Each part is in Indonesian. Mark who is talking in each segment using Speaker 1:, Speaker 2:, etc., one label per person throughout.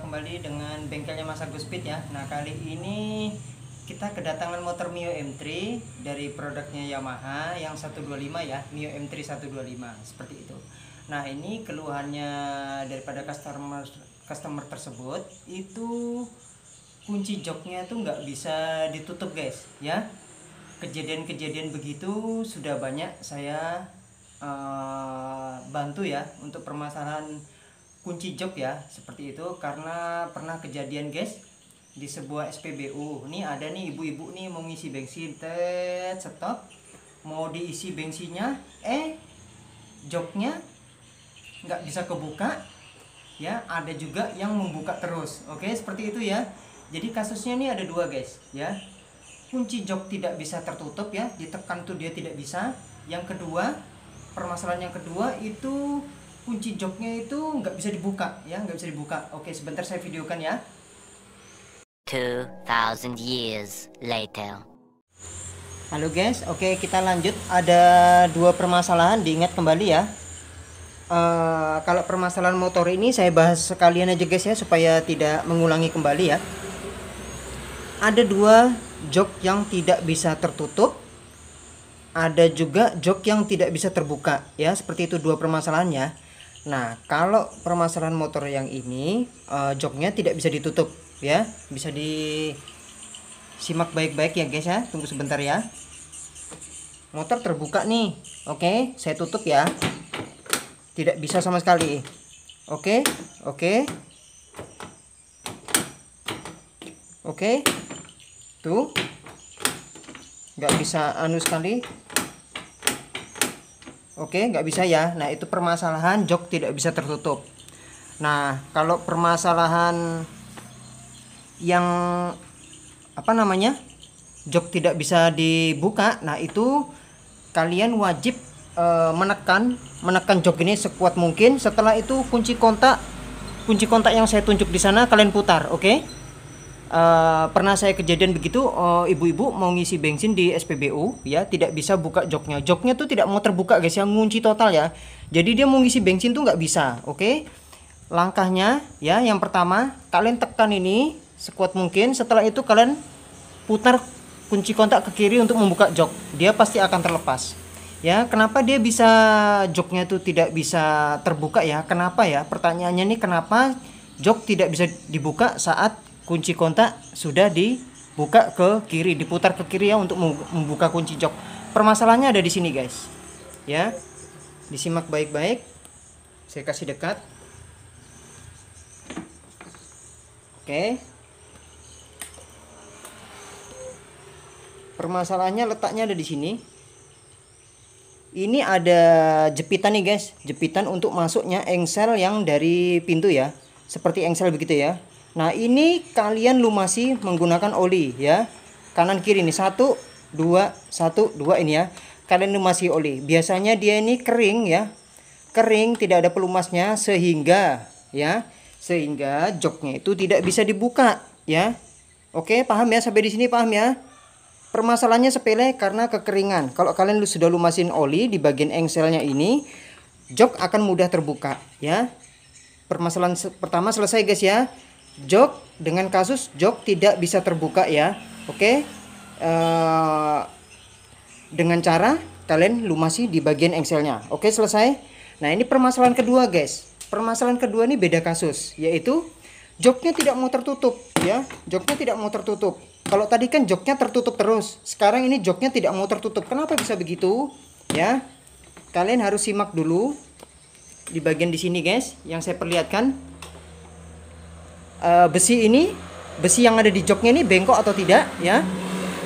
Speaker 1: Berjumpa kembali dengan bengkelnya Mas Agus Speed ya. Nah, kali ini kita kedatangan motor Mio M3 dari produknya Yamaha yang 125 ya, Mio M3 125 seperti itu. Nah, ini keluhannya daripada customer tersebut itu kunci joknya itu nggak bisa ditutup guys ya. Kejadian-kejadian begitu sudah banyak saya bantu ya untuk permasalahan kunci jok ya seperti itu, karena pernah kejadian guys di sebuah SPBU. Ini ada nih ibu-ibu nih mau ngisi bensin, stop mau diisi bensinnya, joknya nggak bisa kebuka ya, ada juga yang membuka terus. Oke, seperti itu ya. Jadi kasusnya ini ada dua guys ya, kunci jok tidak bisa tertutup ya, ditekan tuh dia tidak bisa. Yang kedua, permasalahan yang kedua itu kunci joknya itu nggak bisa dibuka ya, nggak bisa dibuka. Oke, sebentar saya videokan ya.
Speaker 2: 2000 years later.
Speaker 1: Halo guys, oke kita lanjut. Ada dua permasalahan, diingat kembali ya. Kalau permasalahan motor ini saya bahas sekalian aja guys ya, supaya tidak mengulangi kembali ya. Ada dua jok yang tidak bisa tertutup, ada juga jok yang tidak bisa terbuka ya, seperti itu dua permasalahannya. Nah, kalau permasalahan motor yang ini joknya tidak bisa ditutup ya, bisa disimak baik-baik ya guys ya. Tunggu sebentar ya. Motor terbuka nih. Oke, saya tutup ya. Tidak bisa sama sekali. Oke. Tuh. Nggak bisa anu sekali. Oke, nggak bisa ya. Nah, itu permasalahan jok tidak bisa tertutup. Nah, kalau permasalahan yang jok tidak bisa dibuka, nah itu kalian wajib menekan jok ini sekuat mungkin. Setelah itu kunci kontak yang saya tunjuk di sana kalian putar. Oke. Pernah saya kejadian begitu, ibu-ibu mau ngisi bensin di SPBU ya, tidak bisa buka joknya tuh tidak mau terbuka guys ya, ngunci total ya. Jadi dia mau ngisi bensin tuh nggak bisa. Oke, langkahnya ya, yang pertama kalian tekan ini sekuat mungkin. Setelah itu kalian putar kunci kontak ke kiri untuk membuka jok, dia pasti akan terlepas ya. Kenapa dia bisa, joknya tuh tidak bisa terbuka ya, kenapa ya, pertanyaannya nih, kenapa jok tidak bisa dibuka saat kunci kontak sudah dibuka ke kiri, diputar ke kiri ya untuk membuka kunci jok. Permasalahannya ada di sini guys ya, disimak baik-baik, saya kasih dekat. Oke, permasalahannya letaknya ada di sini. Ini ada jepitan nih guys, jepitan untuk masuknya engsel yang dari pintu ya, seperti engsel begitu ya. Nah, ini kalian lumasi menggunakan oli ya, kanan kiri ini 1 2 1 2 ini ya, kalian lumasi oli. Biasanya dia ini kering ya, kering, tidak ada pelumasnya, sehingga joknya itu tidak bisa dibuka ya. Oke, paham ya, sampai di sini paham ya. Permasalahannya sepele karena kekeringan. Kalau kalian sudah lumasin oli di bagian engselnya ini, jok akan mudah terbuka ya. Permasalahan pertama selesai guys ya. Jok, dengan kasus jok tidak bisa terbuka ya. Oke, dengan cara kalian lumasi di bagian engselnya. Oke, selesai. Nah, ini permasalahan kedua guys. Permasalahan kedua ini beda kasus, yaitu joknya tidak mau tertutup ya, joknya tidak mau tertutup. Kalau tadi kan joknya tertutup terus, sekarang ini joknya tidak mau tertutup. Kenapa bisa begitu ya? Kalian harus simak dulu di bagian di sini guys, yang saya perlihatkan. Besi yang ada di joknya ini bengkok atau tidak ya,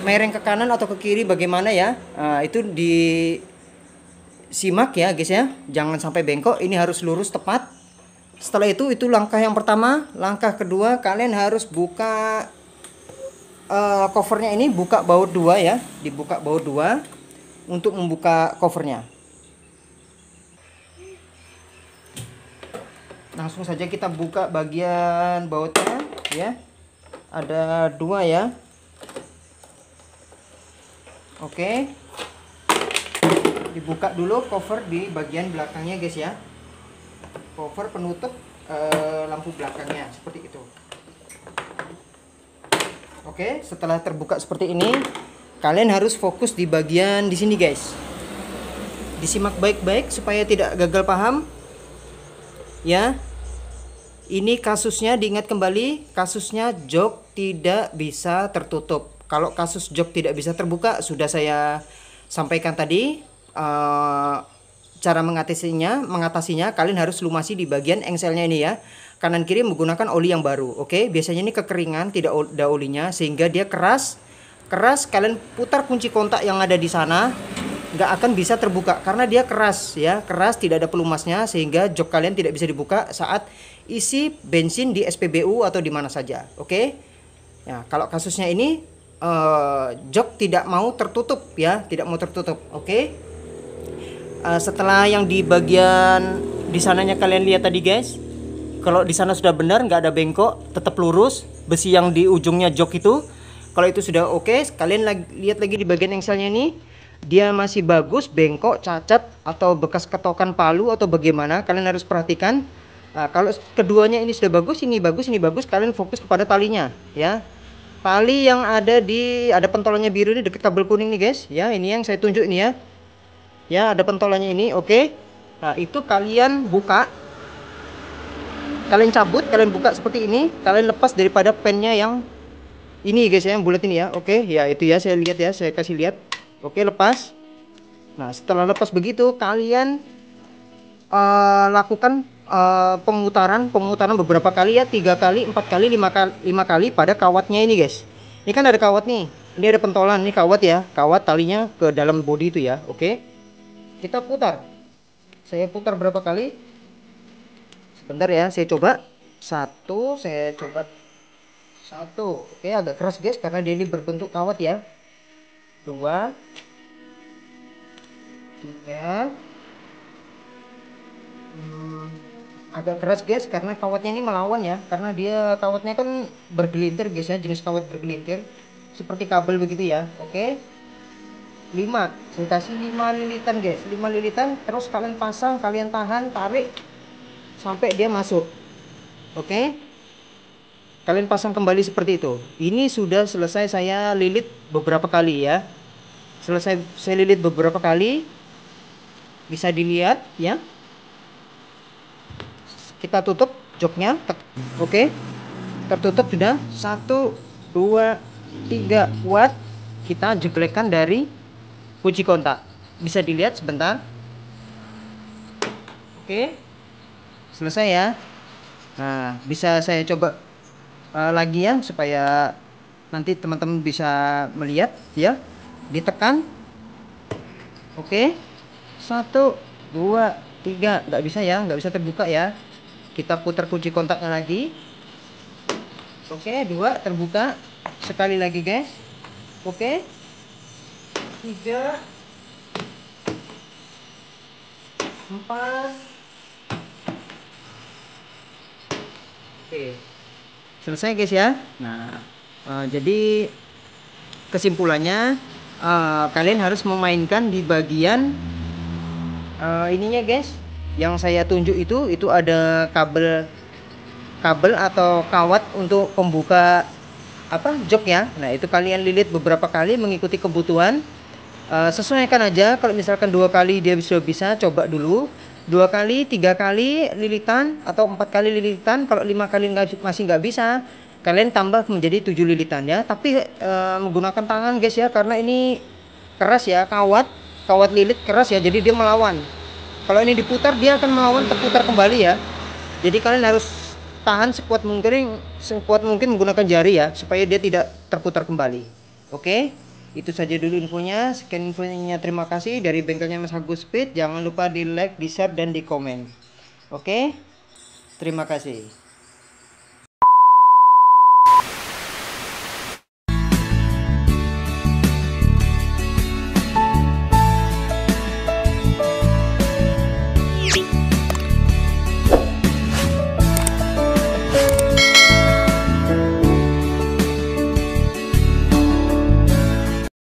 Speaker 1: mereng ke kanan atau ke kiri bagaimana ya, itu disimak ya guys ya, jangan sampai bengkok. Ini harus lurus tepat. Setelah itu langkah yang pertama. Langkah kedua, kalian harus buka covernya ini, buka baut 2 ya, dibuka baut 2 untuk membuka covernya. Langsung saja kita buka bagian bautnya ya, ada 2 ya. Oke, dibuka dulu cover di bagian belakangnya guys ya, cover penutup lampu belakangnya seperti itu. Oke, setelah terbuka seperti ini, kalian harus fokus di bagian di sini guys. Disimak baik-baik supaya tidak gagal paham. Ya. Ini kasusnya, diingat kembali, kasusnya jok tidak bisa tertutup. Kalau kasus jok tidak bisa terbuka sudah saya sampaikan tadi. Cara mengatasinya kalian harus lumasi di bagian engselnya ini ya. Kanan kiri menggunakan oli yang baru. Oke, biasanya ini kekeringan, tidak ada olinya sehingga dia keras. Kalian putar kunci kontak yang ada di sana, nggak akan bisa terbuka karena dia keras ya. Keras, tidak ada pelumasnya sehingga jok kalian tidak bisa dibuka saat isi bensin di SPBU atau di mana saja. Oke. Ya, kalau kasusnya ini jok tidak mau tertutup ya, tidak mau tertutup. Oke. Setelah yang di bagian di sananya kalian lihat tadi guys, kalau di sana sudah benar, nggak ada bengkok, tetap lurus, besi yang di ujungnya jok itu, kalau itu sudah oke, kalian lihat lagi di bagian engselnya ini, dia masih bagus, bengkok, cacat, atau bekas ketokan palu atau bagaimana, kalian harus perhatikan. Nah, kalau keduanya ini sudah bagus, ini bagus, ini bagus, kalian fokus kepada talinya ya. Tali yang ada pentolannya biru ini dekat kabel kuning nih guys ya, ini yang saya tunjuk ini ya. Ya, ada pentolannya ini, oke. Nah, itu kalian buka. Kalian cabut, kalian buka seperti ini, kalian lepas daripada pennya yang ini guys ya, yang bulat ini ya. Oke, ya itu ya, saya lihat ya, saya kasih lihat. Oke, lepas. Nah, setelah lepas begitu, kalian lakukan pemutaran beberapa kali ya, 3 kali, 4 kali, 5 kali pada kawatnya ini guys. Ini kan ada kawat nih, ini ada pentolan, ini kawat ya, kawat talinya ke dalam bodi itu ya. Oke, kita putar. Saya putar berapa kali? Sebentar ya, saya coba. Saya coba satu. Oke, agak keras guys karena dia ini berbentuk kawat ya. 2, 3. Agak keras guys karena kawatnya ini melawan ya, karena dia kawatnya kan bergelintir guys ya, jenis kawat bergelintir seperti kabel begitu ya. Oke, 5, saya kasih 5 lilitan guys, 5 lilitan, terus kalian pasang, kalian tahan, tarik sampai dia masuk. Oke, kalian pasang kembali seperti itu. Ini sudah selesai saya lilit beberapa kali ya, selesai saya lilit beberapa kali, bisa dilihat ya. Kita tutup joknya. Oke, tertutup sudah. 1, 2, 3 kuat. Kita jeglekkan dari kunci kontak, bisa dilihat sebentar. Oke, selesai ya. Nah, bisa saya coba lagi ya supaya nanti teman-teman bisa melihat ya. Ditekan. Oke, 1, 2, 3. Nggak bisa ya, nggak bisa terbuka ya. Kita putar kunci kontaknya lagi. Oke, 2 terbuka. Sekali lagi guys. Oke, 3, 4. Oke, selesai guys ya. Nah, jadi kesimpulannya kalian harus memainkan di bagian ininya guys. Yang saya tunjuk itu ada kabel atau kawat untuk pembuka jok ya. Nah, itu kalian lilit beberapa kali mengikuti kebutuhan. Sesuaikan aja, kalau misalkan 2 kali dia bisa coba dulu, 2 kali, 3 kali lilitan atau 4 kali lilitan. Kalau 5 kali masih nggak bisa, kalian tambah menjadi 7 lilitan ya. Tapi menggunakan tangan guys ya, karena ini keras ya, kawat lilit keras ya, jadi dia melawan. Kalau ini diputar dia akan melawan, terputar kembali ya. Jadi kalian harus tahan sekuat mungkin menggunakan jari ya, supaya dia tidak terputar kembali. Oke, itu saja dulu infonya. Sekian infonya, terima kasih dari bengkelnya Mas Agus Speed. Jangan lupa di like, di share, dan di komen. Oke, terima kasih.